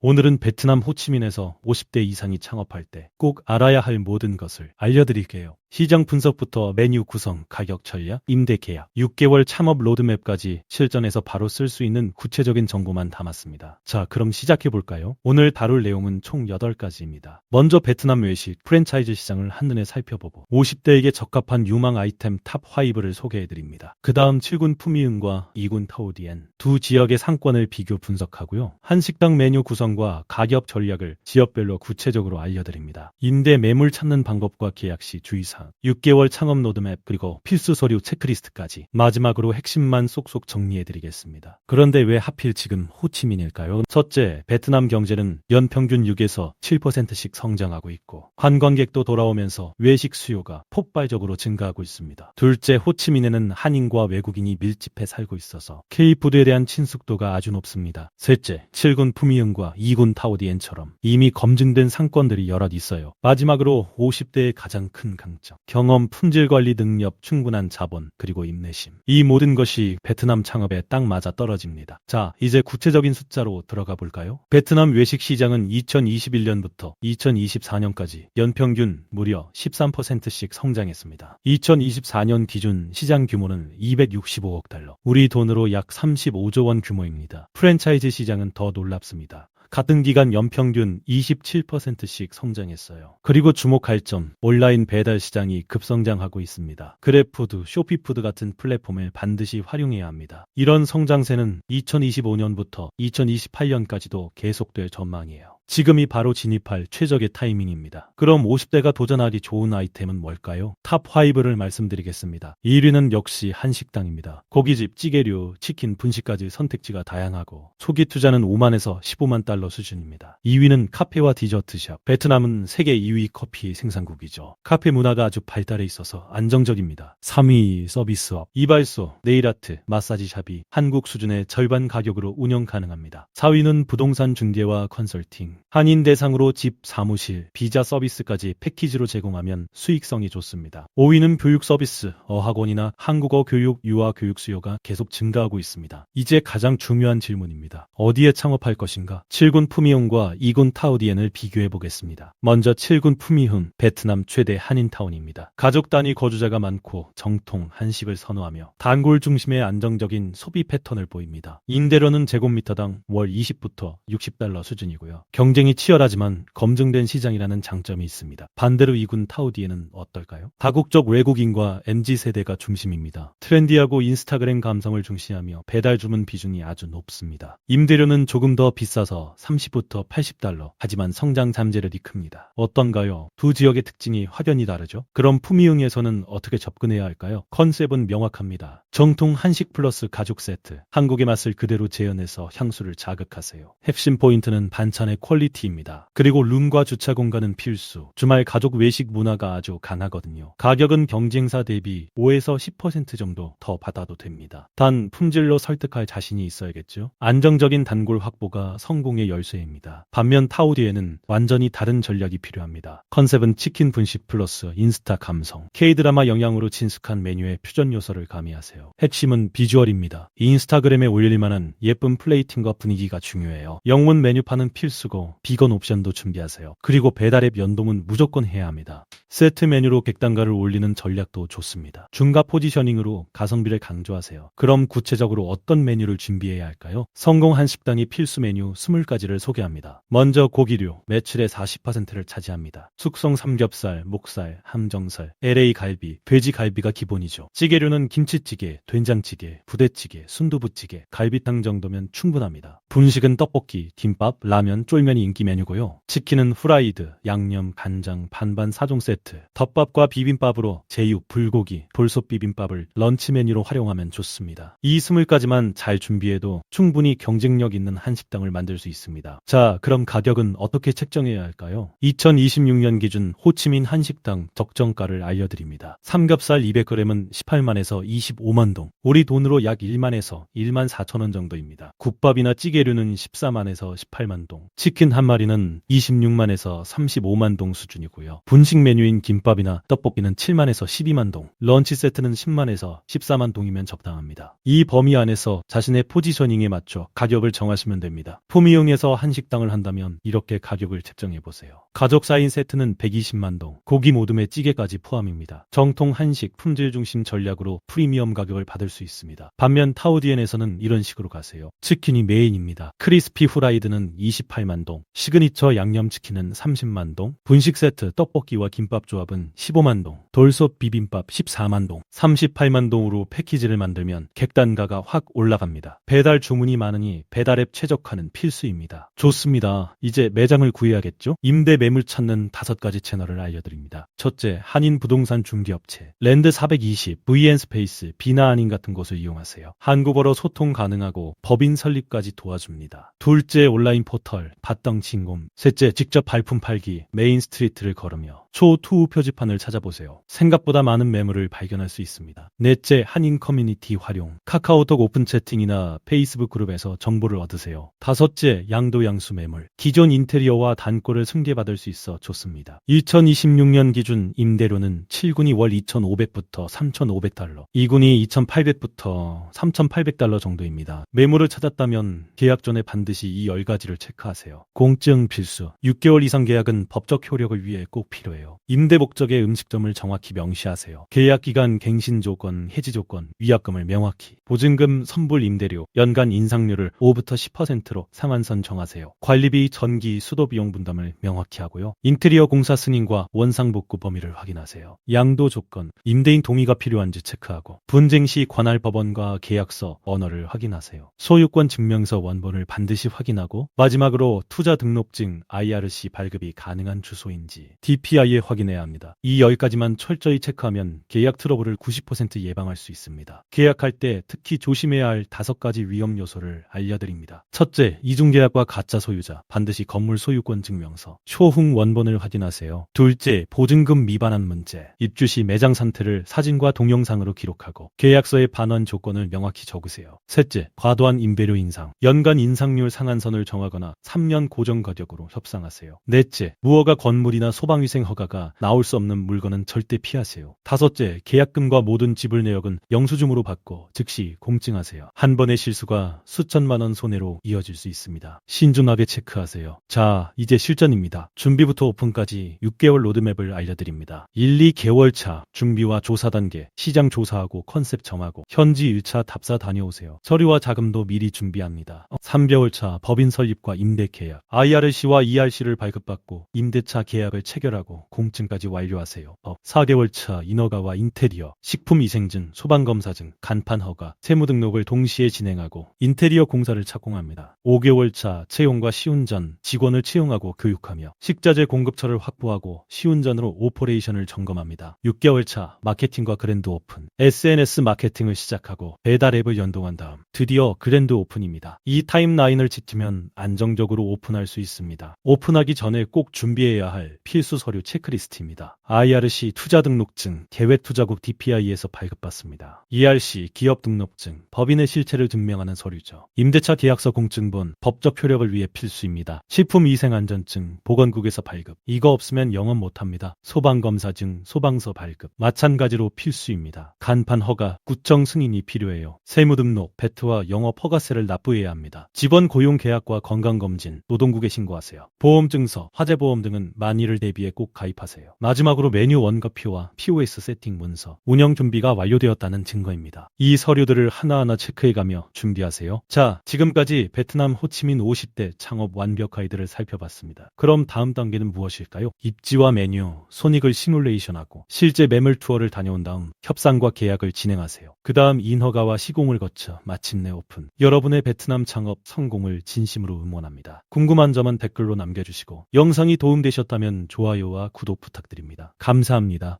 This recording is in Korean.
오늘은 베트남 호치민에서 50대 이상이 창업할 때 꼭 알아야 할 모든 것을 알려드릴게요. 시장 분석부터 메뉴 구성, 가격 전략, 임대 계약, 6개월 창업 로드맵까지 실전에서 바로 쓸 수 있는 구체적인 정보만 담았습니다. 자, 그럼 시작해볼까요? 오늘 다룰 내용은 총 8가지입니다. 먼저 베트남 외식, 프랜차이즈 시장을 한눈에 살펴보고 50대에게 적합한 유망 아이템 탑 5를 소개해드립니다. 그 다음 7군 푸미은과 2군 타오디엔 두 지역의 상권을 비교 분석하고요. 한식당 메뉴 구성과 가격 전략을 지역별로 구체적으로 알려드립니다. 임대 매물 찾는 방법과 계약 시 주의사항, 6개월 창업 로드맵, 그리고 필수 서류 체크리스트까지 마지막으로 핵심만 쏙쏙 정리해드리겠습니다. 그런데 왜 하필 지금 호치민일까요? 첫째, 베트남 경제는 연평균 6에서 7%씩 성장하고 있고 관광객도 돌아오면서 외식 수요가 폭발적으로 증가하고 있습니다. 둘째, 호치민에는 한인과 외국인이 밀집해 살고 있어서 K푸드에 대한 친숙도가 아주 높습니다. 셋째, 7군 푸미흥과 2군 타오디엔처럼 이미 검증된 상권들이 여럿 있어요. 마지막으로 50대의 가장 큰 강점, 경험, 품질관리 능력, 충분한 자본, 그리고 인내심. 이 모든 것이 베트남 창업에 딱 맞아 떨어집니다. 자, 이제 구체적인 숫자로 들어가 볼까요? 베트남 외식 시장은 2021년부터 2024년까지 연평균 무려 13%씩 성장했습니다. 2024년 기준 시장 규모는 265억 달러, 우리 돈으로 약 35조 원 규모입니다. 프랜차이즈 시장은 더 놀랍습니다. 같은 기간 연평균 27%씩 성장했어요. 그리고 주목할 점, 온라인 배달 시장이 급성장하고 있습니다. 그랩푸드, 쇼피푸드 같은 플랫폼을 반드시 활용해야 합니다. 이런 성장세는 2025년부터 2028년까지도 계속될 전망이에요. 지금이 바로 진입할 최적의 타이밍입니다. 그럼 50대가 도전하기 좋은 아이템은 뭘까요? 탑 5를 말씀드리겠습니다. 1위는 역시 한식당입니다. 고깃집, 찌개류, 치킨, 분식까지 선택지가 다양하고 초기 투자는 5만에서 15만 달러 수준입니다. 2위는 카페와 디저트샵. 베트남은 세계 2위 커피 생산국이죠. 카페 문화가 아주 발달해 있어서 안정적입니다. 3위 서비스업. 이발소, 네일아트, 마사지샵이 한국 수준의 절반 가격으로 운영 가능합니다. 4위는 부동산 중개와 컨설팅. 한인 대상으로 집, 사무실, 비자 서비스까지 패키지로 제공하면 수익성이 좋습니다. 5위는 교육 서비스, 어학원이나 한국어 교육, 유아 교육 수요가 계속 증가하고 있습니다. 이제 가장 중요한 질문입니다. 어디에 창업할 것인가? 7군 푸미흥과 2군 타오디엔을 비교해 보겠습니다. 먼저 7군 푸미흥, 베트남 최대 한인타운입니다. 가족 단위 거주자가 많고 정통 한식을 선호하며 단골 중심의 안정적인 소비 패턴을 보입니다. 임대료는 제곱미터당 월 20부터 60달러 수준이고요. 경쟁이 치열하지만 검증된 시장이라는 장점이 있습니다. 반대로 2군 타오디에는 어떨까요? 다국적 외국인과 MZ세대가 중심입니다. 트렌디하고 인스타그램 감성을 중시하며 배달 주문 비중이 아주 높습니다. 임대료는 조금 더 비싸서 30부터 80달러, 하지만 성장 잠재력이 큽니다. 어떤가요? 두 지역의 특징이 확연히 다르죠? 그럼 푸미흥에서는 어떻게 접근해야 할까요? 컨셉은 명확합니다. 정통 한식 플러스 가족 세트, 한국의 맛을 그대로 재현해서 향수를 자극하세요. 핵심 포인트는 반찬의 퀄리티입니다. 그리고 룸과 주차 공간은 필수. 주말 가족 외식 문화가 아주 강하거든요. 가격은 경쟁사 대비 5에서 10% 정도 더 받아도 됩니다. 단 품질로 설득할 자신이 있어야겠죠. 안정적인 단골 확보가 성공의 열쇠입니다. 반면 타오디에는 완전히 다른 전략이 필요합니다. 컨셉은 치킨 분식 플러스 인스타 감성, K드라마 영향으로 친숙한 메뉴의 퓨전 요소를 가미하세요. 핵심은 비주얼입니다. 인스타그램에 올릴 만한 예쁜 플레이팅과 분위기가 중요해요. 영문 메뉴판은 필수고 비건 옵션도 준비하세요. 그리고 배달앱 연동은 무조건 해야 합니다. 세트 메뉴로 객단가를 올리는 전략도 좋습니다. 중가 포지셔닝으로 가성비를 강조하세요. 그럼 구체적으로 어떤 메뉴를 준비해야 할까요? 성공 한식당이 필수 메뉴 20가지를 소개합니다. 먼저 고기류, 매출의 40%를 차지합니다. 숙성 삼겹살, 목살, 함정살, LA 갈비, 돼지 갈비가 기본이죠. 찌개류는 김치찌개, 된장찌개, 부대찌개, 순두부찌개, 갈비탕 정도면 충분합니다. 분식은 떡볶이, 김밥, 라면, 쫄면이 인기 메뉴고요. 치킨은 후라이드, 양념, 간장, 반반 4종 세트, 덮밥과 비빔밥으로 제육, 불고기, 볼솥 비빔밥을 런치 메뉴로 활용하면 좋습니다. 이 20가지만 잘 준비해도 충분히 경쟁력 있는 한식당을 만들 수 있습니다. 자, 그럼 가격은 어떻게 책정해야 할까요? 2026년 기준 호치민 한식당 적정가를 알려드립니다. 삼겹살 200g은 18만에서 25만 동, 우리 돈으로 약 1만에서 1만 4천 원 정도입니다. 국밥이나 찌개류는 14만에서 18만 동, 치킨 치킨 한 마리는 26만에서 35만 동 수준이고요. 분식 메뉴인 김밥이나 떡볶이는 7만에서 12만 동, 런치 세트는 10만에서 14만 동이면 적당합니다. 이 범위 안에서 자신의 포지셔닝에 맞춰 가격을 정하시면 됩니다. 품위용에서 한식당을 한다면 이렇게 가격을 책정해보세요. 가족 4인 세트는 120만 동, 고기 모듬에 찌개까지 포함입니다. 정통 한식 품질 중심 전략으로 프리미엄 가격을 받을 수 있습니다. 반면 타우디엔에서는 이런 식으로 가세요. 치킨이 메인입니다. 크리스피 후라이드는 28만 동, 시그니처 양념치킨은 30만 동, 분식 세트 떡볶이와 김밥 조합은 15만 동, 돌솥 비빔밥 14만 동, 38만 동으로 패키지를 만들면 객단가가 확 올라갑니다. 배달 주문이 많으니 배달앱 최적화는 필수입니다. 좋습니다. 이제 매장을 구해야겠죠? 임대 매물 찾는 5가지 채널을 알려드립니다. 첫째, 한인 부동산 중개업체 랜드 420, VN스페이스, 비나 한인 같은 곳을 이용하세요. 한국어로 소통 가능하고 법인 설립까지 도와줍니다. 둘째, 온라인 포털 밭덩친곰. 셋째, 직접 발품 팔기 메인 스트리트를 걸으며 초투우 표지판을 찾아보세요. 생각보다 많은 매물을 발견할 수 있습니다. 넷째, 한인 커뮤니티 활용 카카오톡 오픈 채팅이나 페이스북 그룹에서 정보를 얻으세요. 다섯째, 양도양수 매물 기존 인테리어와 단골을 승계받을 수 있어 좋습니다. 2026년 기준 임대료는 7군이 월 2,500부터 3,500달러, 2군이 2,800부터 3,800달러 정도입니다. 매물을 찾았다면 계약 전에 반드시 이 10가지를 체크하세요. 공증 필수. 6개월 이상 계약은 법적 효력을 위해 꼭 필요해요. 임대 목적의 음식점을 정확히 명시하세요. 계약 기간, 갱신 조건, 해지 조건, 위약금을 명확히. 보증금, 선불 임대료, 연간 인상률을 5부터 10%로 상한선 정하세요. 관리비, 전기, 수도 비용 분담을 명확히 하고요. 인테리어 공사 승인과 원상 복구 범위를 확인하세요. 양도 조건, 임대인 동의가 필요한지 체크하고 분쟁 시 관할 법원과 계약서, 언어를 확인하세요. 소유권 증명서 원본을 반드시 확인하고 마지막으로 투자 등록증, IRC 발급이 가능한 주소인지 DPI에 확인해야 합니다. 이 10가지만 철저히 체크하면 계약 트러블을 90% 예방할 수 있습니다. 계약할 때 특히 조심해야 할 5가지 위험 요소를 알려드립니다. 첫째, 이중계약과 가짜 소유자, 반드시 건물 소유권 증명서, 초흥 원본을 확인하세요. 둘째, 보증금 미반환 문제, 입주 시 매장 상태를 사진과 동영상으로 기록하고 계약서의 반환 조건을 명확히 적으세요. 셋째, 과도한 임대료 인상, 연간 인상률 상한선을 정하거나 3년 고정 가격으로 협상하세요. 넷째, 무허가 건물이나 소방위생 허가가 나올 수 없는 물건은 절대 피하세요. 다섯째, 계약금과 모든 지불 내역은 영수증으로 받고 즉시 공증하세요. 한 번의 실수가 수천만 원 손해로 이어질 수 있습니다. 신중하게 체크하세요. 자, 이제 실전입니다. 준비부터 오픈까지 6개월 로드맵을 알려드립니다. 1, 2개월 차 준비와 조사 단계, 시장 조사하고 컨셉 정하고 현지 1차 답사 다녀오세요. 서류와 자금도 미리 준비합니다. 3개월 차 법인 설립과 임대 계약, IRC와 ERC를 발급받고 임대차 계약을 체결하고 공증까지 완료하세요. 4개월 차 인허가와 인테리어, 식품위생증, 소방검사증, 간판 허가, 세무등록을 동시에 진행하고 인테리어 공사를 착공합니다. 5개월 차 채용과 시운전, 직원을 채용하고 교육하며 식자재 공급처를 확보하고 시운전으로 오퍼레이션을 점검합니다. 6개월 차 마케팅과 그랜드 오픈, SNS 마케팅을 시작하고 배달 앱을 연동한 다음 드디어 그랜드 오픈입니다. 이 타임라인을 지키면 안정적으로 오픈할 수 있습니다. 오픈하기 전에 꼭 준비해야 할 필수 서류 체크리스트입니다. IRC 투자등록증, 계획투자국 DPI에서 발급받습니다. ERC 기업등록증, 법인의 실체를 증명하는 서류죠. 임대차 계약서 공증본, 법적 효력을 위해 필수입니다. 식품위생안전증, 보건국에서 발급. 이거 없으면 영업 못합니다. 소방검사증, 소방서 발급. 마찬가지로 필수입니다. 간판 허가, 구청 승인이 필요해요. 세무등록, 배트와 영업 허가세를 납부해야 합니다. 직원 고용 계약과 건강검진, 노동국에 신고하세요. 보험증서, 화재보험 등은 만일을 대비해 꼭 가입하세요. 마지막으로 메뉴 원가표와 POS 세팅 문서, 운영 준비가 완료되었다는 증거입니다. 이 서류들을 하나하나 체크해가며 준비하세요. 자, 지금까지 베트남 호치민 50대 창업 완벽 가이드를 살펴봤습니다. 그럼 다음 단계는 무엇일까요? 입지와 메뉴, 손익을 시뮬레이션하고 실제 매물 투어를 다녀온 다음 협상과 계약을 진행하세요. 그 다음 인허가와 시공을 거쳐 마침내 오픈. 여러분의 베트남 창업 성공을 진심으로 응원합니다. 궁금한 점은 댓글로 남겨주시고 영상이 도움되셨다면 좋아요와 구독 부탁드립니다. 감사합니다.